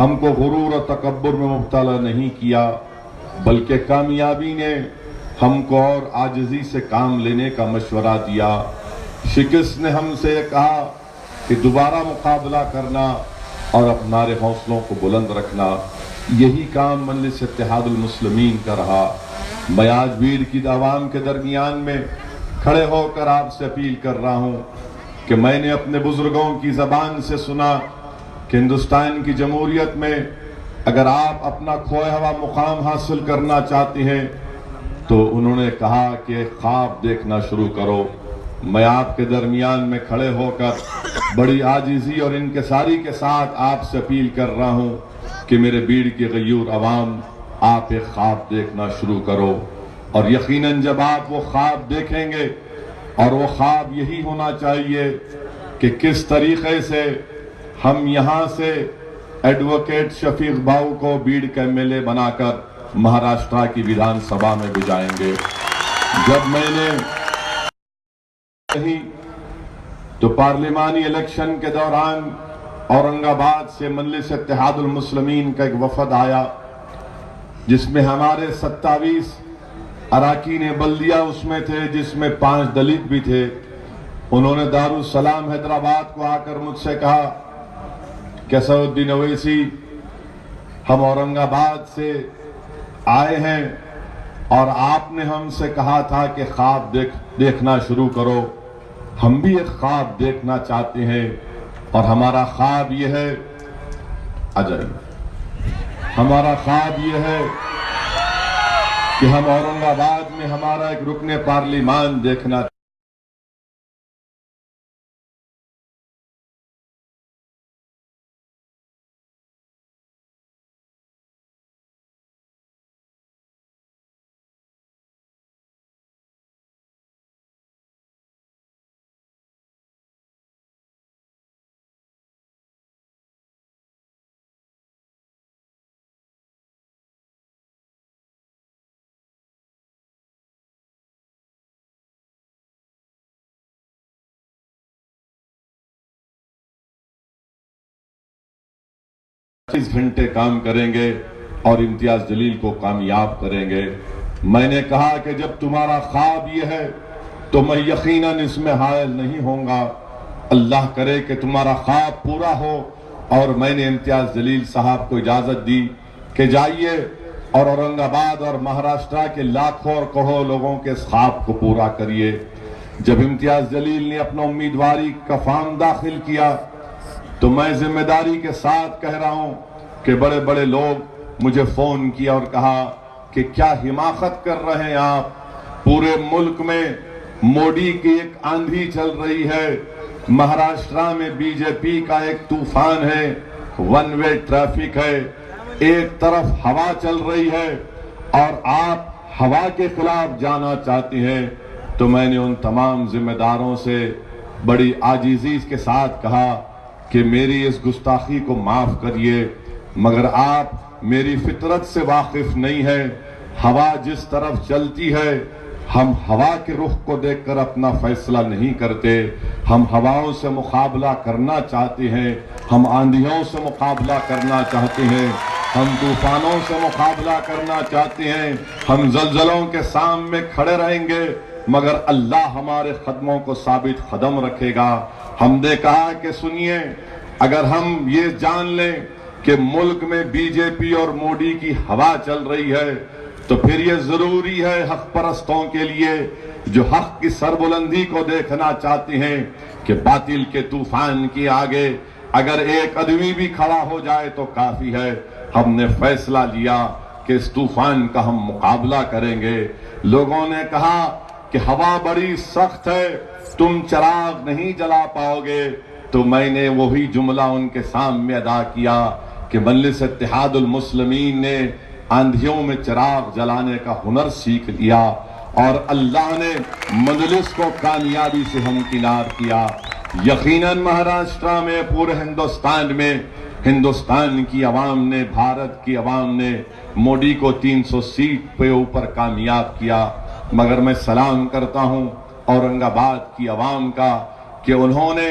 ہم کو غرور و تکبر میں مبتلا نہیں کیا، بلکہ کامیابی نے ہم کو اور عاجزی سے کام لینے کا مشورہ دیا۔ شکست نے ہم سے یہ کہا کہ دوبارہ مقابلہ کرنا اور اپنا حوصلوں کو بلند رکھنا۔ یہی کام مجلس اتحاد المسلمین کا رہا۔ میں آج بھیڑ کی عوام کے درمیان میں کھڑے ہو کر آپ سے اپیل کر رہا ہوں کہ میں نے اپنے بزرگوں کی زبان سے سنا کہ ہندوستان کی جمہوریت میں اگر آپ اپنا کھویا ہوا مقام حاصل کرنا چاہتے ہیں تو انہوں نے کہا کہ خواب دیکھنا شروع کرو۔ میں آپ کے درمیان میں کھڑے ہو کر بڑی عاجزی اور انکساری کے ساتھ آپ سے اپیل کر رہا ہوں کہ میرے بیڑ کی غیور عوام، آپ ایک خواب دیکھنا شروع کرو، اور یقیناً جب آپ وہ خواب دیکھیں گے، اور وہ خواب یہی ہونا چاہیے کہ کس طریقے سے ہم یہاں سے ایڈوکیٹ شفیق بھاؤ کو بیڑ کا ایم ایل اے بنا کر مہاراشٹرا کی ویدھان سبھا میں بھجائیں گے۔ جب میں نے تو پارلیمانی الیکشن کے دوران اورنگ آباد سے مجلس اتحاد المسلمین کا ایک وفد آیا، جس میں ہمارے 27 اراکین بلدیہ اس میں تھے، جس میں 5 دلت بھی تھے۔ انہوں نے دارالسلام حیدرآباد کو آ کر مجھ سے کہا کہ اسد الدین اویسی، ہم اورنگ آباد سے آئے ہیں اور آپ نے ہم سے کہا تھا کہ خواب دیکھنا شروع کرو۔ ہم بھی ایک خواب دیکھنا چاہتے ہیں، اور ہمارا خواب یہ ہے، ہمارا خواب یہ ہے کہ ہم اورنگ آباد میں ہمارا ایک رکن پارلیمان دیکھنا۔ گھنٹے کام کریں گے اور امتیاز جلیل کو کامیاب کریں گے۔ میں نے کہا کہ جب تمہارا خواب یہ ہے تو میں یقیناً اس میں حائل نہیں ہوں گا۔ اللہ کرے کہ تمہارا خواب پورا ہو۔ اور میں نے امتیاز جلیل صاحب کو اجازت دی کہ جائیے اور اورنگ آباد اور مہاراشٹرا کے لاکھوں اور کروڑوں لوگوں کے اس خواب کو پورا کریے۔ جب امتیاز جلیل نے اپنا امیدواری کا فارم داخل کیا تو میں ذمہ داری کے ساتھ کہہ رہا ہوں کہ بڑے بڑے لوگ مجھے فون کیا اور کہا کہ کیا حماقت کر رہے ہیں آپ، پورے ملک میں موڈی کی ایک آندھی چل رہی ہے، مہاراشٹرا میں بی جے پی کا ایک طوفان ہے، ون وے ٹریفک ہے، ایک طرف ہوا چل رہی ہے اور آپ ہوا کے خلاف جانا چاہتے ہیں۔ تو میں نے ان تمام ذمہ داروں سے بڑی عاجزی کے ساتھ کہا کہ میری اس گستاخی کو معاف کریے، مگر آپ میری فطرت سے واقف نہیں ہیں۔ ہوا جس طرف چلتی ہے، ہم ہوا کے رخ کو دیکھ کر اپنا فیصلہ نہیں کرتے، ہم ہواؤں سے مقابلہ کرنا چاہتے ہیں، ہم آندھیوں سے مقابلہ کرنا چاہتے ہیں، ہم طوفانوں سے مقابلہ کرنا چاہتے ہیں، ہم زلزلوں کے سامنے کھڑے رہیں گے، مگر اللہ ہمارے قدموں کو ثابت قدم رکھے گا۔ ہم نے کہا کہ سنیے، اگر ہم یہ جان لیں کہ ملک میں بی جے پی اور موڈی کی ہوا چل رہی ہے تو پھر یہ ضروری ہے حق پرستوں کے لیے جو حق کی سربلندی کو دیکھنا چاہتے ہیں کہ باطل کے طوفان کے آگے اگر ایک آدمی بھی کھڑا ہو جائے تو کافی ہے۔ ہم نے فیصلہ لیا کہ اس طوفان کا ہم مقابلہ کریں گے۔ لوگوں نے کہا کہ ہوا بڑی سخت ہے، تم چراغ نہیں جلا پاؤ گے، تو میں نے وہی جملہ ان کے سامنے ادا کیا کہ مجلس اتحاد المسلمین نے آندھیوں میں چراغ جلانے کا ہنر سیکھ لیا اور اللہ نے مجلس کو کامیابی سے ہمکنار کیا۔ یقیناً مہاراشٹرا میں، پورے ہندوستان میں، ہندوستان کی عوام نے، بھارت کی عوام نے موڈی کو 300 سیٹ پہ اوپر کامیاب کیا، مگر میں سلام کرتا ہوں اورنگ آباد کی عوام کا کہ انہوں نے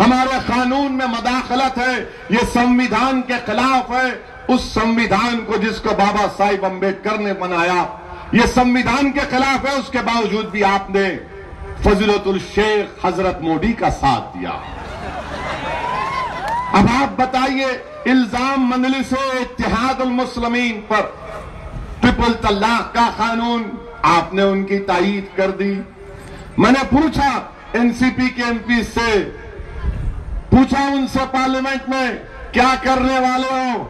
ہمارے قانون میں مداخلت ہے، یہ سنویدھان کے خلاف ہے، اس سنویدھان کو جس کو بابا صاحب امبیڈکر نے بنایا، یہ سنویدھان کے خلاف ہے، اس کے باوجود بھی آپ نے فضیلت الشیخ حضرت مودی کا ساتھ دیا۔ اب آپ بتائیے، الزام مجلس اتحاد المسلمین پر ٹرپل طلاق کا قانون آپ نے ان کی تائید کر دی۔ میں نے پوچھا این سی پی کے ایم پی سے، پوچھا ان سے پارلیمنٹ میں کیا کرنے والے ہو،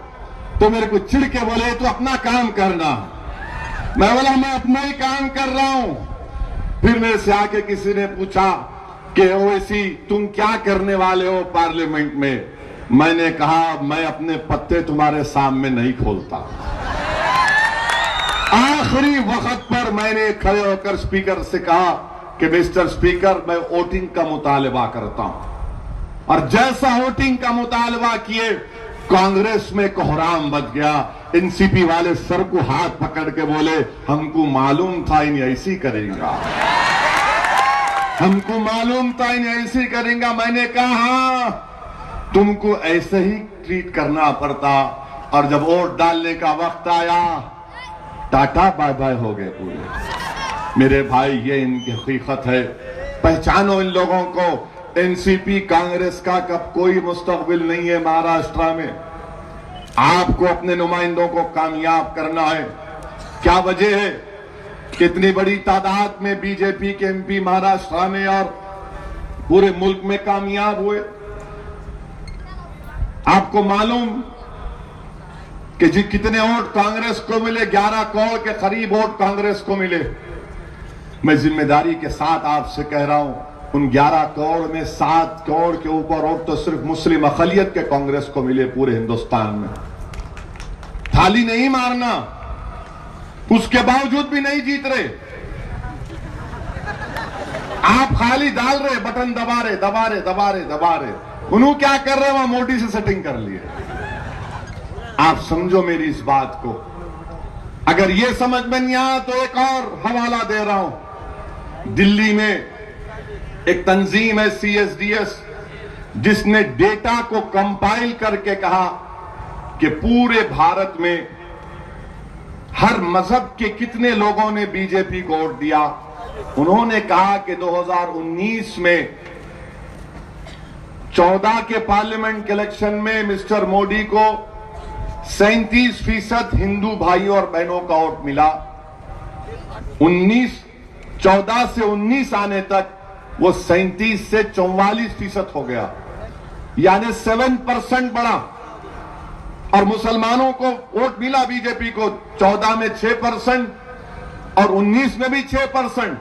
تو میرے کو چڑ کے بولے تو اپنا کام کرنا۔ میں بولا میں اپنا ہی کام کر رہا ہوں۔ پھر میرے سے آ کے کسی نے پوچھا کہ اویسی تم کیا کرنے والے ہو پارلیمنٹ میں؟ میں نے کہا میں اپنے پتے تمہارے سامنے نہیں کھولتا۔ آخری وقت پر میں نے کھڑے ہو کر اسپیکر سے کہا کہ مسٹر اسپیکر میں ووٹنگ کا مطالبہ کرتا ہوں، اور جیسا ووٹنگ کا مطالبہ کیے کانگریس میں کوہرام بچ گیا۔ این سی پی والے سر کو ہاتھ پکڑ کے بولے ہم کو معلوم تھا انہیں ایسی کریں گا، ہم کو معلوم تھا انہیں ایسی کریں گا۔ میں نے کہا ہاں تم کو ایسے ہی ٹریٹ کرنا پڑتا، اور جب ووٹ ڈالنے کا وقت آیا ٹاٹا بائے بائے ہو گئے پورے۔ میرے بھائی یہ ان کی حقیقت ہے، پہچانو ان لوگوں کو۔ این سی پی کانگریس کا کب کوئی مستقبل نہیں ہے مہاراشٹرا میں۔ آپ کو اپنے نمائندوں کو کامیاب کرنا ہے۔ کیا وجہ ہے کتنی بڑی تعداد میں بی جے پی کے ایم پی مہاراشٹرا میں اور پورے ملک میں کامیاب ہوئے؟ آپ کو معلوم کہ کتنے ووٹ کانگریس کو ملے؟ 11 کروڑ کے قریب ووٹ کانگریس کو ملے۔ میں ذمہ داری کے ساتھ آپ سے کہہ رہا ہوں، ان 11 کروڑ میں 7 کروڑ کے اوپر ووٹ تو صرف مسلم اقلیت کے کانگریس کو ملے پورے ہندوستان میں۔ تھالی نہیں مارنا، اس کے باوجود بھی نہیں جیت رہے۔ آپ خالی ڈال رہے، بٹن دبا رہے۔ انہوں کیا کر رہے؟ وہاں موڈی سے سیٹنگ کر لیے۔ آپ سمجھو میری اس بات کو۔ اگر یہ سمجھ میں نہیں آیا تو ایک اور حوالہ دے رہا ہوں۔ دلی میں ایک تنظیم ہے CSDS، جس نے ڈیٹا کو کمپائل کر کے کہا کہ پورے بھارت میں ہر مذہب کے کتنے لوگوں نے بی جے پی کو ووٹ دیا۔ انہوں نے کہا کہ 2019 میں 14 کے پارلیمنٹ کے الیکشن میں مسٹر مودی کو 37% ہندو بھائیوں اور بہنوں کا ووٹ ملا۔ 14 سے 19 آنے تک وہ 37 سے 44% ہو گیا، یعنی 7% بڑھا۔ اور مسلمانوں کو ووٹ ملا بی جے پی کو 14 میں 6% اور 19 میں بھی 6%۔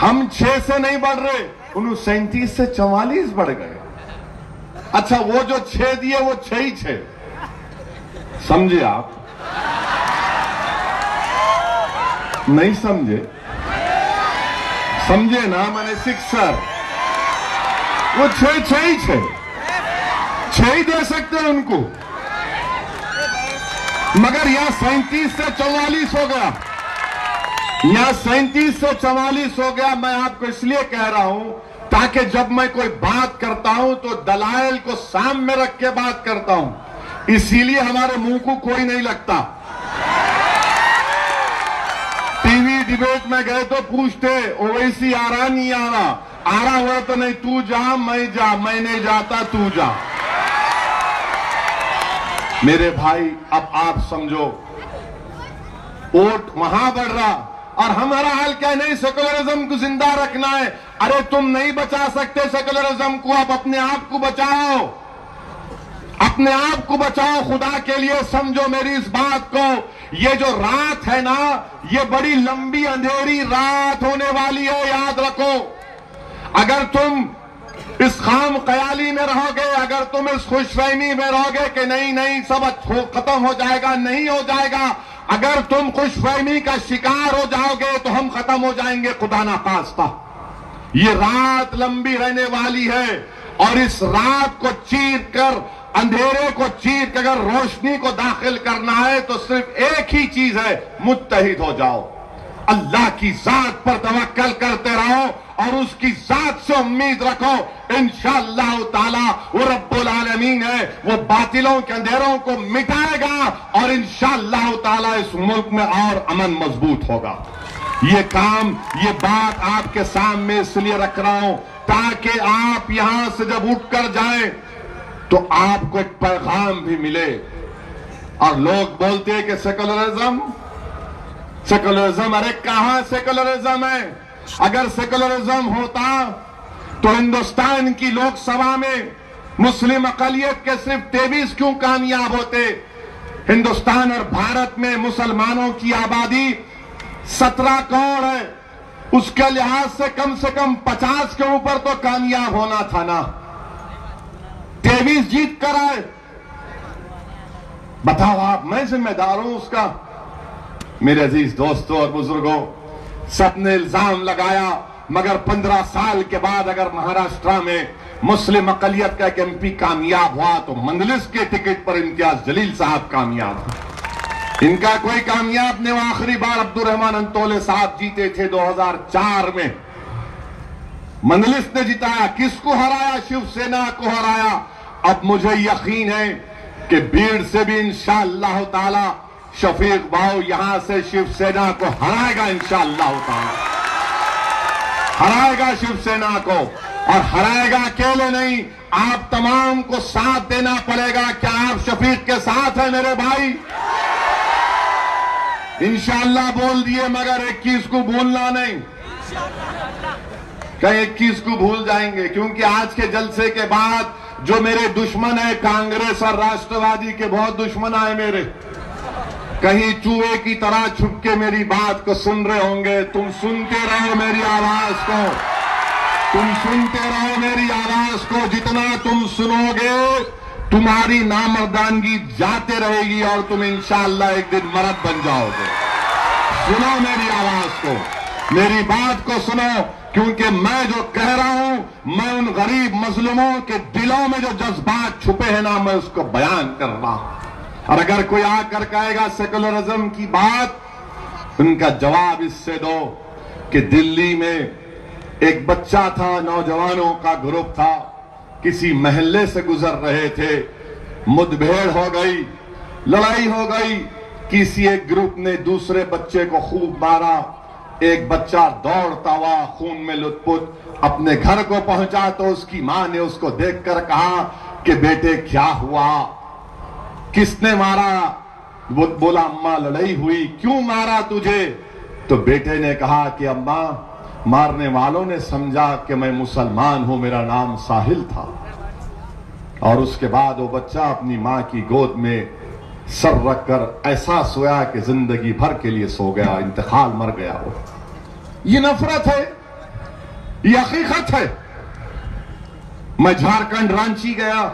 ہم 6 سے نہیں بڑھ رہے، انہوں 37 سے 44 بڑھ گئے۔ اچھا وہ جو 6 دیے وہ 6 ہی 6، سمجھے آپ؟ نہیں سمجھے؟ سمجھے نا؟ میں نے سکسر، وہ 6 ہی دے سکتے ہیں ان کو، مگر یہاں 37 سے 44 ہو گیا، یہاں 37 سے 44 ہو گیا۔ میں آپ کو اس لیے کہہ رہا ہوں تاکہ جب میں کوئی بات کرتا ہوں تو دلائل کو سامنے رکھ کے بات کرتا ہوں، اسی لیے ہمارے منہ کو کوئی نہیں لگتا۔ ٹی وی ڈیبیٹ میں گئے تو پوچھتے اویسی آ رہا نہیں آ رہا ہوا تو نہیں، تو جا میں نہیں جاتا تو جا۔ میرے بھائی اب آپ سمجھو، ووٹ وہاں بڑھ رہا، اور ہمارا حال کیا نہیں سیکولرزم کو زندہ رکھنا ہے۔ ارے تم نہیں بچا سکتے سیکولرزم کو، اب اپنے آپ کو بچاؤ، اپنے آپ کو بچاؤ، خدا کے لیے سمجھو میری اس بات کو۔ یہ جو رات ہے نا، یہ بڑی لمبی اندھیری رات ہونے والی ہے، یاد رکھو۔ اگر تم اس خام خیالی میں رہو گے، اگر تم اس خوش فہمی میں رہو گے کہ نہیں سب ختم ہو جائے گا، نہیں ہو جائے گا۔ اگر تم خوش فہمی کا شکار ہو جاؤ گے تو ہم ختم ہو جائیں گے، خدا نہ خواستہ۔ یہ رات لمبی رہنے والی ہے، اور اس رات کو چیر کر، اندھیرے کو چیر کر اگر روشنی کو داخل کرنا ہے تو صرف ایک ہی چیز ہے، متحد ہو جاؤ، اللہ کی ذات پر توکل کرتے رہو اور اس کی ذات سے امید رکھو، انشاءاللہ تعالی وہ رب العالمین ہے، وہ باطلوں کے اندھیروں کو مٹائے گا اور انشاءاللہ تعالی اس ملک میں اور امن مضبوط ہوگا۔ یہ کام، یہ بات آپ کے سامنے اس لیے رکھ رہا ہوں تاکہ آپ یہاں سے جب اٹھ کر جائیں تو آپ کو ایک پیغام بھی ملے۔ اور لوگ بولتے ہیں کہ سیکولرزم، ارے کہاں سیکولرزم ہے؟ اگر سیکولرزم ہوتا تو ہندوستان کی لوک سبھا میں مسلم اقلیت کے صرف 23 کیوں کامیاب ہوتے؟ ہندوستان اور بھارت میں مسلمانوں کی آبادی 17 کروڑ ہے، اس کے لحاظ سے کم 50 کے اوپر تو کامیاب ہونا تھا نا، 23 جیت کر آئے۔ بتاؤ آپ، میں ذمہ دار ہوں اس کا؟ میرے عزیز دوستوں اور بزرگوں، سب نے الزام لگایا، مگر 15 سال کے بعد اگر مہاراشٹرا میں مسلم اقلیت کا ایک ایم پی کامیاب ہوا تو مندلس کے ٹکٹ پر امتیاز جلیل صاحب کامیاب ہوئے۔ ان کا کوئی کامیاب نہیں۔ وہ آخری بار عبد الرحمان انتولے صاحب جیتے تھے 2004 میں، مندلس نے جتایا۔ کس کو ہرایا؟ شیو سینا کو ہرایا۔ اب مجھے یقین ہے کہ بھیڑ سے بھی انشاءاللہ تعالی شفیق بھاؤ یہاں سے شیو سینا کو ہرائے گا، انشاءاللہ تعالی ہرائے گا شیو سینا کو، اور ہرائے گا اکیلے نہیں، آپ تمام کو ساتھ دینا پڑے گا۔ کیا آپ شفیق کے ساتھ ہیں میرے بھائی؟ انشاءاللہ بول دیے، مگر 21 کو بھولنا نہیں۔ کہ 21 کو بھول جائیں گے، کیونکہ آج کے جلسے کے بعد جو میرے دشمن ہیں کانگریس اور راشٹروادی کے، بہت دشمن آئے میرے، کہیں چوہے کی طرح چھپ کے میری بات کو سن رہے ہوں گے۔ تم سنتے رہو میری آواز کو، تم سنتے رہو میری آواز کو۔ جتنا تم سنو گے تمہاری نامردانگی جاتے رہے گی اور تم انشاءاللہ ایک دن مرد بن جاؤ گے۔ سنو میری آواز کو، میری بات کو سنو، کیونکہ میں جو کہہ رہا ہوں، میں ان غریب مظلوموں کے دلوں میں جو جذبات چھپے ہیں نا، میں اس کو بیان کر رہا ہوں۔ اور اگر کوئی آ کر کہے گا سیکولرزم کی بات، ان کا جواب اس سے دو کہ دلی میں ایک بچہ تھا، نوجوانوں کا گروپ تھا، کسی محلے سے گزر رہے تھے، مدبھیڑ ہو گئی، لڑائی ہو گئی، کسی ایک گروپ نے دوسرے بچے کو خوب مارا، ایک بچہ دوڑتا ہوا خون میں لت پت اپنے گھر کو پہنچا تو اس کی ماں نے اس کو دیکھ کر کہا کہ بیٹے کیا ہوا، کس نے مارا؟ وہ بولا اماں لڑائی ہوئی۔ کیوں مارا تجھے؟ تو بیٹے نے کہا کہ اماں مارنے والوں نے سمجھا کہ میں مسلمان ہوں، میرا نام ساحل تھا۔ اور اس کے بعد وہ بچہ اپنی ماں کی گود میں سر رکھ کر ایسا سویا کہ زندگی بھر کے لیے سو گیا، انتقال، مر گیا وہ۔ یہ نفرت ہے، یہ حقیقت ہے۔ میں جھارکھنڈ رانچی گیا،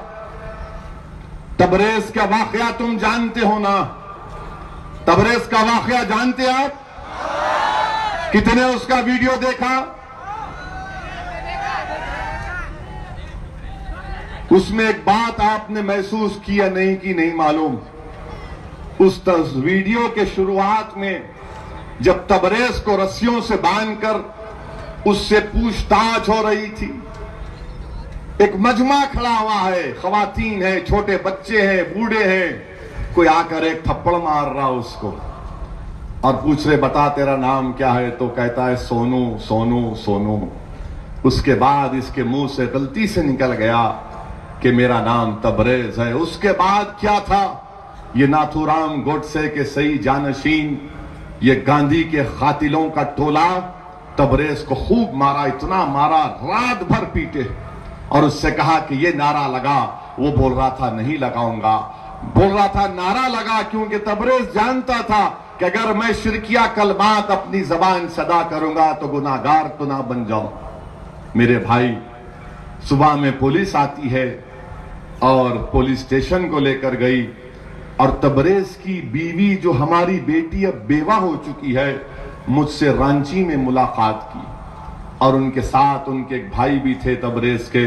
تبریز کا واقعہ تم جانتے ہو نا؟ تبریز کا واقعہ جانتے آپ؟ کتنے اس کا ویڈیو دیکھا؟ اس میں ایک بات آپ نے محسوس کی یا نہیں کی نہیں معلوم۔ اس ویڈیو کے شروعات میں جب تبریز کو رسیوں سے باندھ کر اس سے پوچھ تاچھ ہو رہی تھی، ایک مجمع کھڑا ہوا ہے، خواتین ہیں، چھوٹے بچے ہیں، بوڑھے ہیں، کوئی آ کر ایک تھپڑ مار رہا اس کو اور پوچھ رہے بتا تیرا نام کیا ہے؟ تو کہتا ہے سونو سونو سونو۔ اس کے بعد اس کے منہ سے غلطی سے نکل گیا کہ میرا نام تبریز ہے۔ اس کے بعد کیا تھا؟ یہ ناتھو رام گوڈسے کے صحیح جانشین، یہ گاندھی کے قاتلوں کا ٹولہ تبریز کو خوب مارا، اتنا مارا، رات بھر پیٹے، اور اس سے کہا کہ یہ نعرہ لگا۔ وہ بول رہا تھا نہیں لگاؤں گا، بول رہا تھا نعرہ لگا، کیونکہ تبریز جانتا تھا کہ اگر میں شرکیہ کلمات اپنی زبان سے ادا کروں گا تو گناہگار تو نہ بن جاؤں۔ میرے بھائی، صبح میں پولیس آتی ہے اور پولیس اسٹیشن کو لے کر گئی، اور تبریز کی بیوی جو ہماری بیٹی اب بیوہ ہو چکی ہے، مجھ سے رانچی میں ملاقات کی، اور ان کے ساتھ ان کے ایک بھائی بھی تھے تبریز کے۔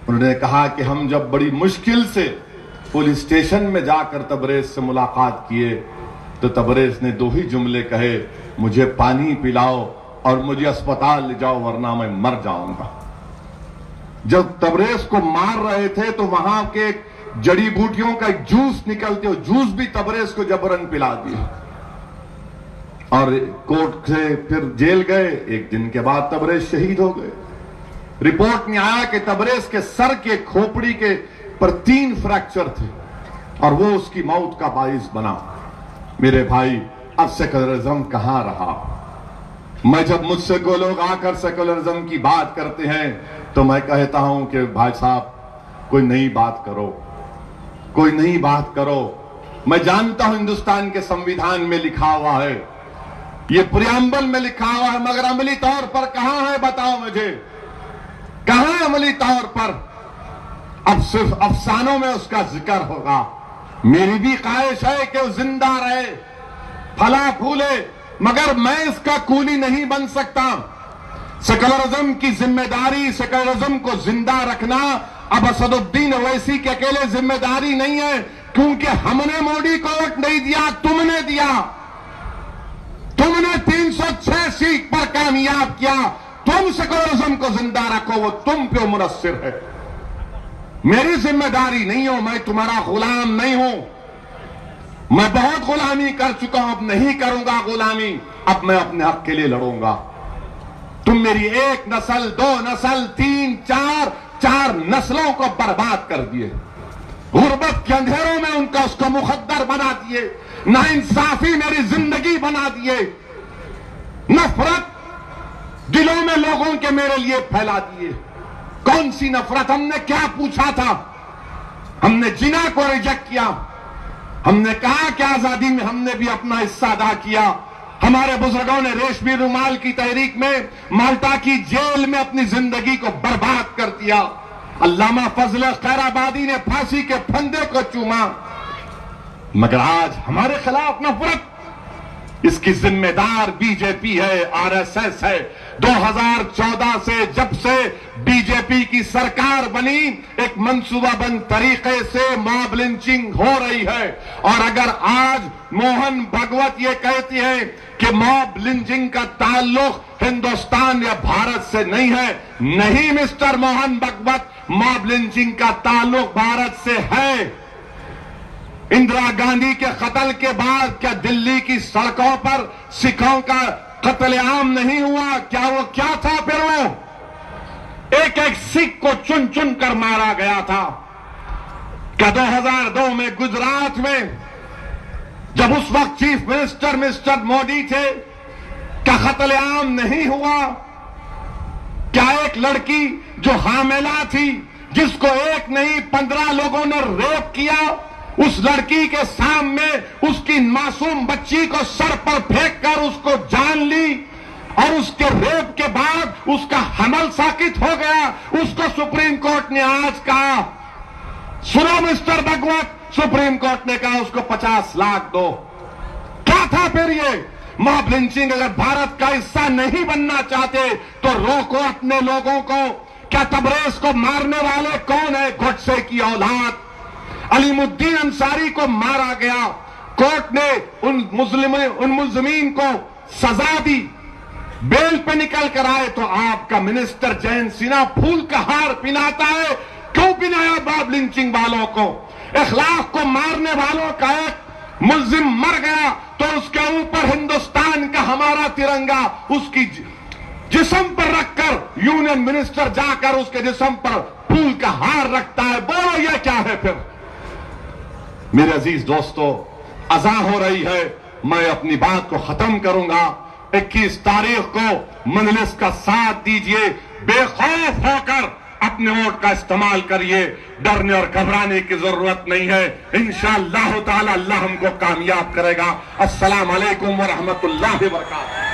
انہوں نے کہا کہ ہم جب بڑی مشکل سے پولیس اسٹیشن میں جا کر تبریز سے ملاقات کیے تو تبریز نے 2 ہی جملے کہے، مجھے پانی پلاؤ اور مجھے اسپتال لے جاؤ ورنہ میں مر جاؤں گا۔ جب تبریز کو مار رہے تھے تو وہاں کے جڑی بوٹیوں کا ایک جوس نکلتے ہو، جوس بھی تبریز کو جبرن پلا دیا، اور کورٹ سے پھر جیل گئے۔ ایک دن کے بعد تبریز شہید ہو گئے۔ رپورٹ میں آیا کہ تبریز کے سر کے کھوپڑی کے پر 3 فریکچر تھے اور وہ اس کی موت کا باعث بنا۔ میرے بھائی، اب سیکولرزم کہاں رہا؟ میں جب مجھ سے کوئی لوگ آ کر سیکولرزم کی بات کرتے ہیں تو میں کہتا ہوں کہ بھائی صاحب، کوئی نئی بات کرو، کوئی نئی بات کرو۔ میں جانتا ہوں ہندوستان کے سمویدھان میں لکھا ہوا ہے، یہ پریامبل میں لکھا ہوا ہے، مگر عملی طور پر کہاں ہے؟ بتاؤ مجھے، کہاں ہے عملی طور پر؟ اب صرف افسانوں میں اس کا ذکر ہوگا۔ میری بھی خواہش ہے کہ وہ زندہ رہے، پھلا پھولے، مگر میں اس کا کولی نہیں بن سکتا۔ سیکولرزم کی ذمہ داری، سیکولرزم کو زندہ رکھنا اب اسد الدین اویسی کے اکیلے ذمہ داری نہیں ہے، کیونکہ ہم نے مودی کو ووٹ نہیں دیا، تم نے دیا۔ تم نے 306 سیٹ پر کامیاب کیا، تم سیکولرزم کو زندہ رکھو، وہ تم پہ منحصر ہے۔ میری ذمہ داری نہیں ہو، میں تمہارا غلام نہیں ہوں۔ میں بہت غلامی کر چکا ہوں، اب نہیں کروں گا غلامی، اب میں اپنے حق کے لیے لڑوں گا۔ تم میری 1 نسل، 2 نسل، 3، 4 نسلوں کو برباد کر دیے، غربت کے اندھیروں میں ان کا اس کو مخدر بنا دیے، ناانصافی میری زندگی بنا دیے، نفرت دلوں میں لوگوں کے میرے لیے پھیلا دیے۔ کون سی نفرت؟ ہم نے کیا پوچھا تھا؟ ہم نے جنا کو ریجیکٹ کیا، ہم نے کہا کہ آزادی میں ہم نے بھی اپنا حصہ ادا کیا۔ ہمارے بزرگوں نے ریشمی رومال کی تحریک میں مالٹا کی جیل میں اپنی زندگی کو برباد کر دیا۔ علامہ فضل خیر آبادی نے پھانسی کے پھندے کو چوما، مگر آج ہمارے خلاف نفرت، اس کی ذمہ دار بی جے پی ہے، آر ایس ایس ہے۔ 2014 سے جب سے بی جے پی کی سرکار بنی، ایک منصوبہ بند طریقے سے موب لنچنگ ہو رہی ہے، اور اگر آج موہن بھگوت یہ کہتی ہے کہ موب لنچنگ کا تعلق ہندوستان یا بھارت سے نہیں ہے، نہیں mister Mohan Bhagwat, mob lynching کا تعلق بھارت سے ہے۔ اندرا گاندھی کے قتل کے بعد کیا دلی کی سڑکوں پر سکھوں کا قتل عام نہیں ہوا؟ کیا وہ کیا تھا؟ پھر وہ ایک ایک سکھ کو چن چن کر مارا گیا تھا۔ کیا 2002 میں گجرات میں جب اس وقت چیف منسٹر مسٹر مودی تھے، کیا قتل عام نہیں ہوا؟ کیا ایک لڑکی جو حاملہ تھی، جس کو ایک نہیں 15 لوگوں نے ریپ کیا، اس لڑکی کے سامنے اس کی معصوم بچی کو سر پر پھینک کر اس کو جان لی، اور اس کے ریپ کے بعد اس کا حمل ساقط ہو گیا؟ اس کو سپریم کورٹ نے آج کہا، سنو مسٹر بھگوت، سپریم کورٹ نے کہا اس کو 50 لاکھ دو۔ کیا تھا پھر یہ موب لنچنگ؟ اگر بھارت کا حصہ نہیں بننا چاہتے تو روکو اپنے لوگوں کو۔ کیا تبریز کو مارنے والے کون ہیں؟ گڈسے کی اولاد۔ علیم الدین انصاری کو مارا گیا، کورٹ نے ان ملزمین کو سزا دی، بیل پہ نکل کر آئے، تو آپ کا منسٹر جینت سنہا پھول کا ہار پہناتا ہے۔ کیوں پہنایا موب لنچنگ والوں کو؟ اخلاق کو مارنے والوں کا ایک ملزم مر گیا تو اس کے اوپر ہندوستان کا ہمارا ترنگا اس کی جسم پر رکھ کر یونین منسٹر جا کر اس کے جسم پر پھول کا ہار رکھتا ہے۔ بولو یہ کیا ہے پھر؟ میرے عزیز دوستو، اذان ہو رہی ہے، میں اپنی بات کو ختم کروں گا۔ 21 تاریخ کو مجلس کا ساتھ دیجئے، بے خوف ہو کر اپنے ووٹ کا استعمال کریے، ڈرنے اور گھبرانے کی ضرورت نہیں ہے۔ انشاءاللہ تعالی اللہ ہم کو کامیاب کرے گا۔ السلام علیکم ورحمۃ اللہ وبرکاتہ۔